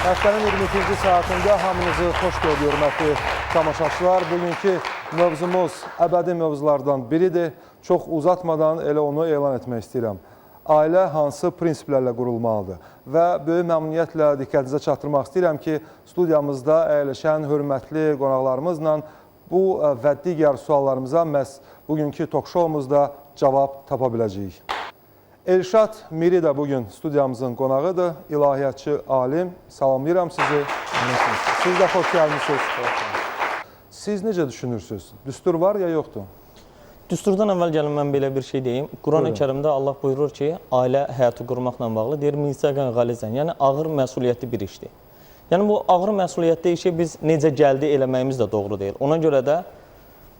Həftənin 22-ci saatında hamınızı xoş gördük, hörmətli tamaşaçılar. Bugünkü mövzumuz əbədi mövzulardan biridir. Çox uzatmadan elə onu elan etmək istəyirəm. Ailə hansı prinsiplərlə qurulmalıdır? Və böyük məmnuniyyətlə diqqətinizə çatdırmaq istəyirəm ki, studiyamızda əyləşən hörmətli qonaqlarımızla bu və digər suallarımıza məhz bugünkü tok-şoumuzda cavab tapa biləcəyik. Elşad Miri də bugün studiyamızın qonağıdır, ilahiyyatçı alim. Salamlayıram sizi. Siz də xoş gəlmişsiniz. Siz necə düşünürsünüz? Düstur var ya yoxdur? Düsturdan əvvəl gəlin mən belə bir şey deyim. Quran-ı Kərimdə Allah buyurur ki, ailə həyatı qurmaqla bağlı deyir, misaqən qalizən, yəni ağır məsuliyyətli bir işdir. Yəni bu ağır məsuliyyətli işi biz necə gəldi eləməyimiz də doğru deyil. Ona görə də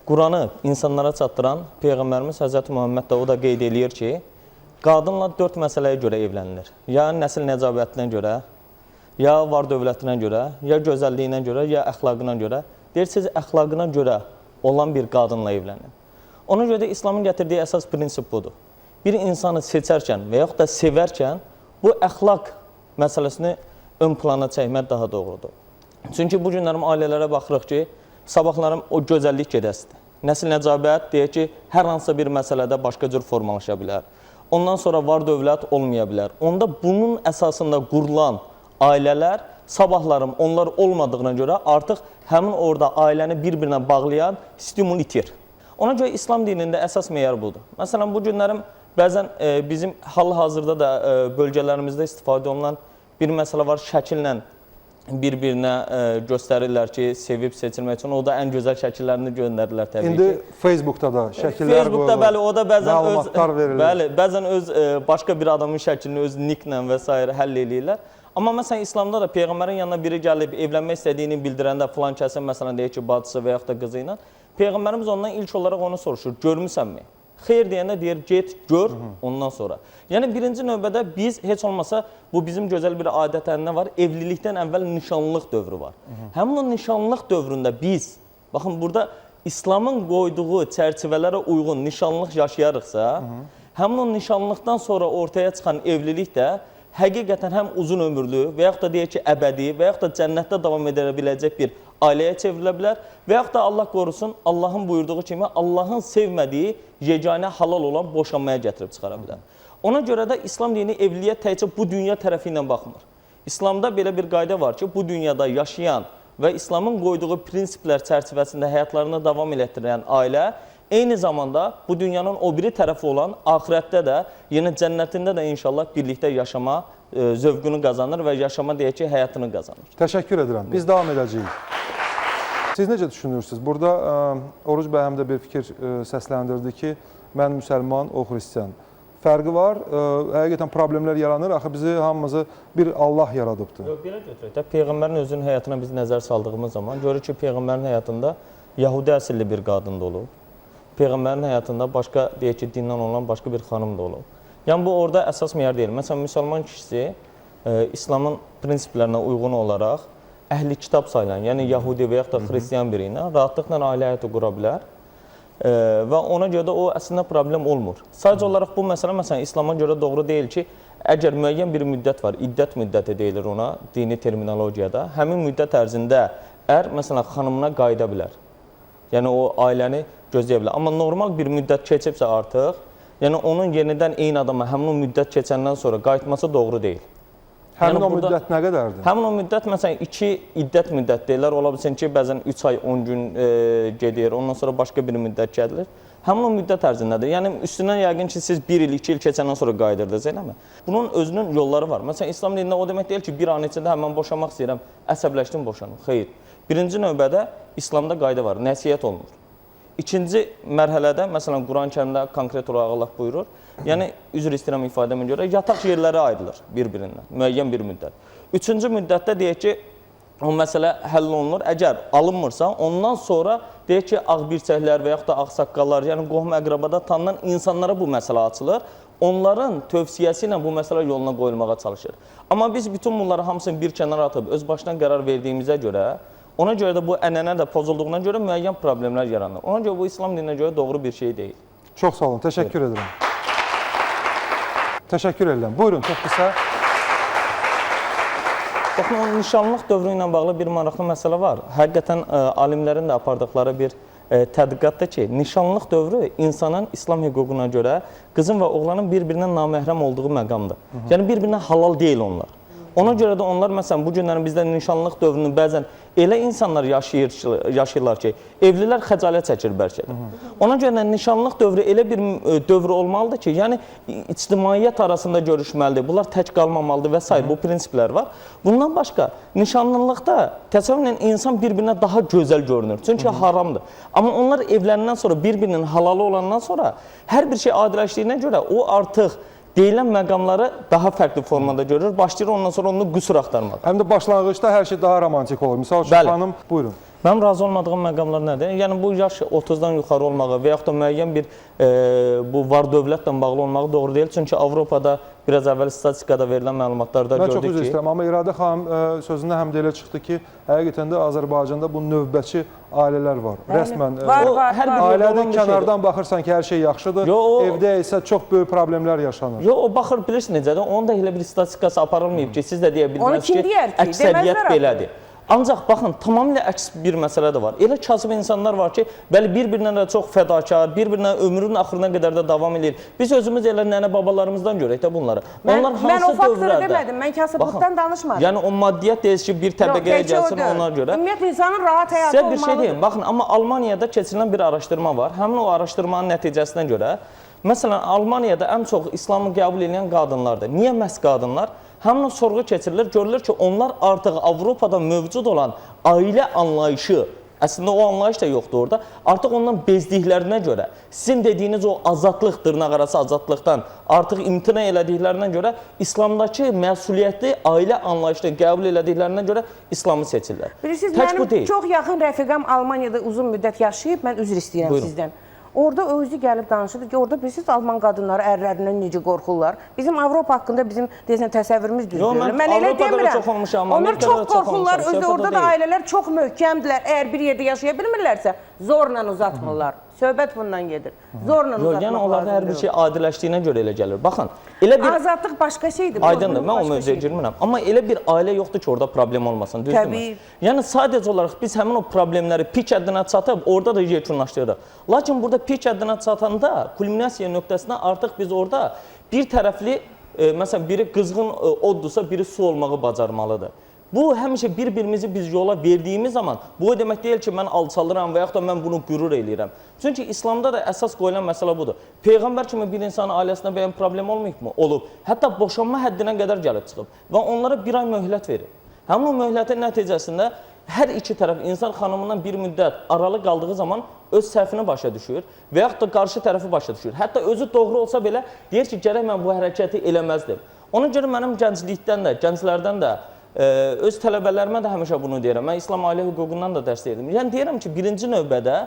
Quranı insanlara çatdıran Peyğəmbərimiz Həzrəti Muhammed də o da qeyd eləyir ki, qadınla 4 məsələyə görə evlənilir. Ya nəsil nəcabətinə görə, ya var dövlətinə görə, ya gözəlliyinə görə, ya əxlaqına görə. Deyir, siz əxlaqına görə olan bir qadınla evlənin. Ona görə də İslamın gətirdiyi əsas prinsip budur. Bir insanı seçərkən və yaxud da sevərkən bu əxlaq məsələsini ön plana çəkmək daha doğrudur. Çünki bu günlərim ailələrə baxırıq ki, sabahlarım o gözəllik gedəsidir. Nəsil nəcabət deyək ki, hər hansısa bir məsələdə başqa cür formalaşa bilər. Ondan sonra var dövlət olmaya bilər. Onda bunun əsasında qurulan ailələr, sabahlarım onlar olmadığına görə artıq həmin orada ailəni bir-birinə bağlayan stimul itir. Ona görə İslam dinində əsas meyar budur. Məsələn, bu günlərim bəzən bizim hal-hazırda da bölgələrimizdə istifadə olunan bir məsələ var, şəkillə bir-birinə göstərirlər ki, sevib seçilmək üçün. O da ən gözəl şəkillərini göndərirlər təbii ki. İndi Facebookda da şəkillər Facebookda bəli, o da bəzən məlumatlar verilir. Bəli, bəzən öz başqa bir adamın şəklini öz nicklə və s. həll eləyirlər. Amma məsələn İslamda da Peyğəmbərin yanına biri gəlib evlənmək istədiyini bildirəndə filan kəsin məsələn deyək ki, bacısı və yaxud da qızı ilə Peyğəmbərimiz ondan ilk olaraq onu soruşur, görmüsənmi? Xeyr deyəndə deyir, get, gör, ondan sonra. Yəni, birinci növbədə biz, heç olmasa, bu bizim gözəl bir adət-ənənə var, evlilikdən əvvəl nişanlıq dövrü var. Həmin o nişanlıq dövründə biz, baxın, burada İslamın qoyduğu çərçivələrə uyğun nişanlıq yaşayarıqsa, həmin o nişanlıqdan sonra ortaya çıxan evlilik də həqiqətən həm uzun ömürlü və yaxud da deyək ki, əbədi və yaxud da cənnətdə davam edə biləcək bir ailəyə çevrilə bilər və yaxud da Allah qorusun, Allahın buyurduğu kimi Allahın sevmədiyi yeganə halal olan boşanmaya gətirib çıxara bilər. Ona görə də İslam dini evliliyə təkcə bu dünya tərəfi ilə baxmır. İslamda belə bir qayda var ki, bu dünyada yaşayan və İslamın qoyduğu prinsiplər çərçivəsində həyatlarını davam elətdirən ailə eyni zamanda bu dünyanın o biri tərəfi olan axirətdə də, yəni cənnətində də inşallah birlikdə yaşama zövqünü qazanır və yaşama deyək ki, həyatını qazanır. Təşəkkür edirəm. Biz davam edəcəyik. Siz necə düşünürsünüz? Burada Oruc bəy həm də bir fikir səsləndirdi ki, mən müsəlman, o xristiyan. Fərqi var, həqiqətən problemlər yaranır. Axı bizi hamımızı bir Allah yaradıbdır. Yox, belə götürək də, Peyğəmbərin özünün həyatına biz nəzər saldığımız zaman görürük ki, Peyğəmbərin həyatında Yahudi əsilli bir qadın da olub. Peyğəmbərin həyatında başqa, deyək ki, dindən olan başqa bir xanım da olub. Yəni, bu orada əsas meyar deyil. Məsələn, müsəlman kişisi İslamın prinsiplərinə uyğun olaraq əhli kitab sayılan, yəni Yahudi və yaxud da xristiyan biri ilə rahatlıqla ailə həyatı qura bilər və ona görə də o əslində problem olmur. Sadəcə olaraq bu məsələ, məsələn, İslama görə doğru deyil ki, əgər müəyyən bir müddət var, iddət müddəti deyilir ona, dini terminologiyada, həmin müddət ərzində məsələn, xanımına qayıda bilər. Yəni, o ailəni gözləyə bilər. Amma normal bir müddət keçibsə artıq, yəni onun yenidən eyni adama həmin o müddət keçəndən sonra qayıtması doğru deyil. Həmin o müddət nə qədərdir? Həmin o müddət, məsələn, 2 iddət müddət deyirlər. Ola bilsin ki, bəzən 3 ay, 10 gün gedir, ondan sonra başqa bir müddət gəlir. Həmin o müddət ərzindədir. Yəni, üstündən yəqin ki, siz 1 il, 2 il keçəndən sonra qayıdırdınız, eləmi? Bunun özünün yolları var. Məsələn, İslam dinində o demək deyil ki, bir an içində həmən boşanmaq istəyirəm, əsəbləşdim, boşanım. Xeyr. Birinci növbədə İslamda qayda var, nəsiyyət olunur. İkinci mərhələdə, məsələn, Quran-Kərimdə konkret olaraq Allah buyurur, yəni, üzr istəyirəm ifadəmə görə, yataq yerləri ayrılır bir-birindən, müəyyən bir müddət. Üçüncü müddətdə deyək ki, o məsələ həll olunur. Əgər alınmırsa, ondan sonra deyək ki, ağbirçəklər və yaxud da ağsaqqallar, yəni qohum əqrabada tanınan insanlara bu məsələ açılır. Onların tövsiyəsi ilə bu məsələ yoluna qoyulmağa çalışır. Amma biz bütün bunları hamısını bir kənara atıb, öz başdan qərar verdiyimizə görə, ona görə də bu ənənə də pozulduğuna görə müəyyən problemlər yaranır. Ona görə bu İslam dininə görə doğru bir şey deyil. Çox sağ olun, təşəkkür edirəm. Təşəkkür edirəm. Buyurun, çox qısa. Baxın, o nişanlıq dövrü ilə bağlı bir maraqlı məsələ var. Həqiqətən alimlərin də apardıqları bir tədqiqatda ki, nişanlıq dövrü insanın İslam hüququna görə qızın və oğlanın bir-birindən naməhrəm olduğu məqamdır. Yəni, bir-birinə halal deyil onlar. Ona görə də onlar, məsələn, bu günlərin bizdə nişanlıq dövrünü bəzən elə insanlar yaşayırlar ki, evlilər xəcalət çəkir bəlkə də. Ona görə də nişanlıq dövrü elə bir dövr olmalıdır ki, yəni ictimaiyyət arasında görüşməlidir, bunlar tək qalmamalıdır və s. bu prinsiplər var. Bundan başqa, nişanlılıqda təsəvvürlə insan bir-birinə daha gözəl görünür, çünki haramdır. Amma onlar evləndən sonra, bir-birinin halalı olandan sonra hər bir şey adiləşdiyinə görə o artıq deyilən məqamları daha fərqli formada görür, başlayır ondan sonra onu qüsur axtarmaq. Həm də başlanğıcda hər şey daha romantik olur. Misal üçün, xanım, buyurun. Mənim razı olmadığım məqamlar nədir? Yəni, bu yaş 30-dan yuxarı olmağı və yaxud da müəyyən bir bu var dövlətlə bağlı olmağı doğru deyil. Çünki Avropada biraz əvvəl statistikada verilən məlumatlarda gördük ki... Mən çox üzr istəyirəm, amma İradə xanım sözündə həm də elə çıxdı ki, həqiqətən də Azərbaycanda bu növbəçi ailələr var. Rəsmən, ailədən kənardan baxırsan ki, hər şey yaxşıdır, evdə isə çox böyük problemlər yaşanır. Yox, o baxır, bilirsiniz necədir? Onun da elə bir statistikası aparılmayıb ki, siz də deyə bildiniz ki, əksəriyyət belədir. Ancaq baxın, tamamilə əks bir məsələ də var. Elə kasıb insanlar var ki, bəli, bir-birinə də çox fədakar, bir-birinə ömrünün axırına qədər də davam edir. Biz özümüz elə nənə-babalarımızdan görək də bunları. Mən o faktoru demədim, mən kasıblıqdan danışmadım. Yəni, o maddiyyat deyir ki, bir təbəqəyə gəlsin ona görə. Ümumiyyətlə, insanın rahat həyatı olmalıdır. Sizə bir şey deyim, baxın, amma Almaniyada keçirilən bir araşdırma var. Həmin o araşdırmanın nəticəsinə görə, məsələn, Almaniyada ən çox İslamı qəbul edən qadınlardır. Niyə məhz qadınlar? Həmin o sorğu keçirilir, görülür ki, onlar artıq Avropada mövcud olan ailə anlayışı, əslində o anlayış da yoxdur orada, artıq ondan bezdiklərinə görə, sizin dediyiniz o azadlıq, dırnaq arası azadlıqdan artıq imtina elədiklərinə görə, İslamdakı məsuliyyətli ailə anlayışını qəbul elədiklərinə görə İslamı seçirlər. Bilirsiniz, mənim çox yaxın rəfiqəm Almaniyada uzun müddət yaşayıb, mən üzr istəyirəm sizdən. Orada özü gəlib danışırdı ki, orada bilirsiniz, Alman qadınları ərlərindən necə qorxurlar. Bizim Avropa haqqında bizim təsəvvürümüz düzdür. Mən elə demirəm. Onlar çox qorxurlar, özü orada da ailələr çox möhkəmdirlər. Əgər bir yerdə yaşaya bilmirlərsə, zorla uzatmırlar. Söhbət bundan gedir. Zorla uzatmaq lazımdır. Yəni, onlarda hər bir şey adiləşdiyinə görə elə gəlir. Baxın, elə bir... Azadlıq başqa şeydir. Aydındır, mən o mövzuya girmirəm. Amma elə bir ailə yoxdur ki, orada problem olmasın, düzdürmü? Yəni, sadəcə olaraq biz həmin o problemləri pik həddinə çatıb, orada da yekunlaşdırırıq. Lakin burada pik həddinə çatanda, kulminasiya nöqtəsində artıq biz orada bir tərəfli, məsələn, biri qızğın oddursa, biri su olmağı bacarmalıdır. Bu, həmişə bir-birimizi biz yola verdiyimiz zaman, bu o demək deyil ki, mən alçalıram və yaxud da mən bunu qürur eləyirəm. Çünki İslamda da əsas qoyulan məsələ budur. Peyğəmbər kimi bir insanın ailəsində bəyən problem olmayıb mı? Olub. Hətta boşanma həddinə qədər gəlib çıxıb və onlara bir ay möhlət verir. Həmin o möhlətin nəticəsində hər iki tərəf insan xanımından bir müddət aralı qaldığı zaman öz səhvini başa düşür və yaxud da qarşı tərəfi başa düşür. Hətta özü doğru olsa belə deyir ki, gərək mən bu hərəkəti eləməzdim. Ona görə mənim gənclikdən də, gənclərdən də öz tələbələrimə də həmişə bunu deyirəm. Mən İslam ailə hüququndan da dərs deyirəm. Yəni, deyirəm ki, birinci növbədə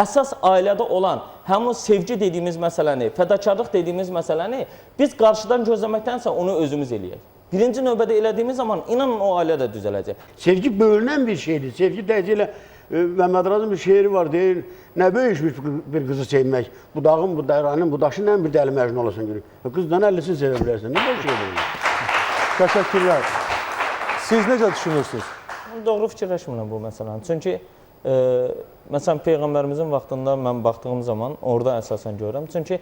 əsas ailədə olan həmin o sevgi dediyimiz məsələni, fədakarlıq dediyimiz məsələni biz qarşıdan gözləməkdənsə onu özümüz eləyək. Birinci növbədə elədiyimiz zaman inanın o ailə də düzələcək. Sevgi bölünən bir şeydir. Sevgi dəyəcəklə Məhəmməd Razın bir şeiri var, deyir, nə böyük bir qızı sevmək, budağın, budayranın, budaşı nə bir dəli məcnun olasın görür. Qızdan 50'sini sevə bilərsən, nə böyük şey deyil. Təşəkkürlər. Siz necə düşünürsünüz? Doğru fikirləşmirəm bu məsələni. Çünki, məsələn, Peyğəmbərimizin vaxtında mən baxdığım zaman orada əsasən görürəm. Çünki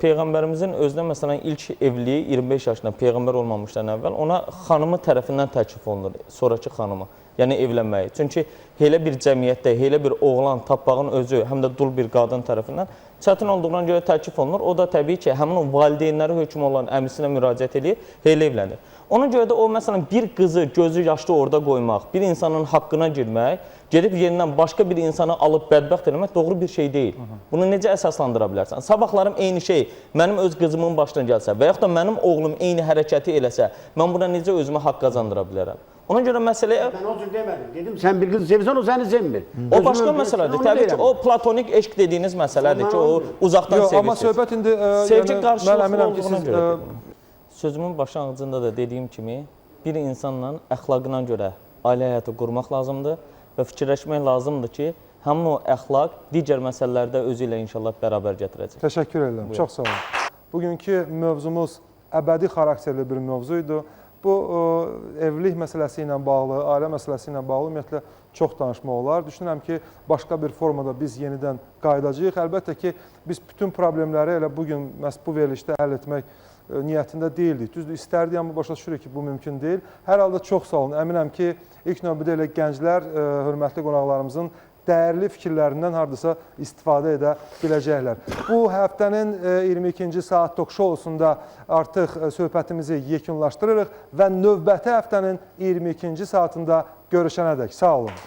Peyğəmbərimizin özünə, məsələn, ilk evliliyi 25 yaşında Peyğəmbər olmamışdan əvvəl ona xanımı tərəfindən təklif olunur, sonraki xanımı, yəni evlənməyi. Çünki elə bir cəmiyyətdə, elə bir oğlan tapmağın özü, həm də dul bir qadın tərəfindən çətin olduğuna görə təklif olunur. O da təbii ki, həmin o valideynləri hökm olan əmisinə müraciət edir, elə evlənir. Ona görə də o, məsələn, bir qızı gözü yaşlı orada qoymaq, bir insanın haqqına girmək, gedib yerindən başqa bir insanı alıb bədbəxt eləmək doğru bir şey deyil. Bunu necə əsaslandıra bilərsən? Sabahlarım eyni şey mənim öz qızımın başına gəlsə və yaxud da mənim oğlum eyni hərəkəti eləsə, mən buna necə özümə haqq qazandıra bilərəm? Ona görə məsələyə... Mən o cür demədim. Dedim, sən bir qızı sevirsən, o səni sevmir. O başqa məsələdir. Təbii ki, o platonik eşq dediyiniz məsələdir ki, o uzaqdan sevirsiniz. Amma söhbət indi... Sevgi qarşılıqlı olduğuna görə. Sözümün başlanğıcında da dediyim kimi, bir insanla əxlaqına görə ailə həyatı qurmaq lazımdır və fikirləşmək lazımdır ki, həmin o əxlaq digər məsələlərdə özü ilə inşallah bərabər gətirəcək. Təşəkkür edirəm, çox sağ olun. Bugünkü mövzumuz əbədi xarakterli bir mövzu idi. Bu evlilik məsələsi ilə bağlı, ailə məsələsi ilə bağlı ümumiyyətlə çox danışmaq olar. Düşünürəm ki, başqa bir formada biz yenidən qayıdacağıq. Əlbəttə ki, biz bütün problemləri elə bugün məhz bu verilişdə həll etmək niyyətində deyildik. Düzdür, istərdik, amma başa düşürük ki, bu mümkün deyil. Hər halda çox sağ olun. Əminəm ki, ilk növbədə elə gənclər, hörmətli qonaqlarımızın dəyərli fikirlərindən hardasa istifadə edə biləcəklər. Bu həftənin 22-ci saat tok-şousunda artıq söhbətimizi yekunlaşdırırıq və növbəti həftənin 22-ci saatında görüşənədək sağ olun.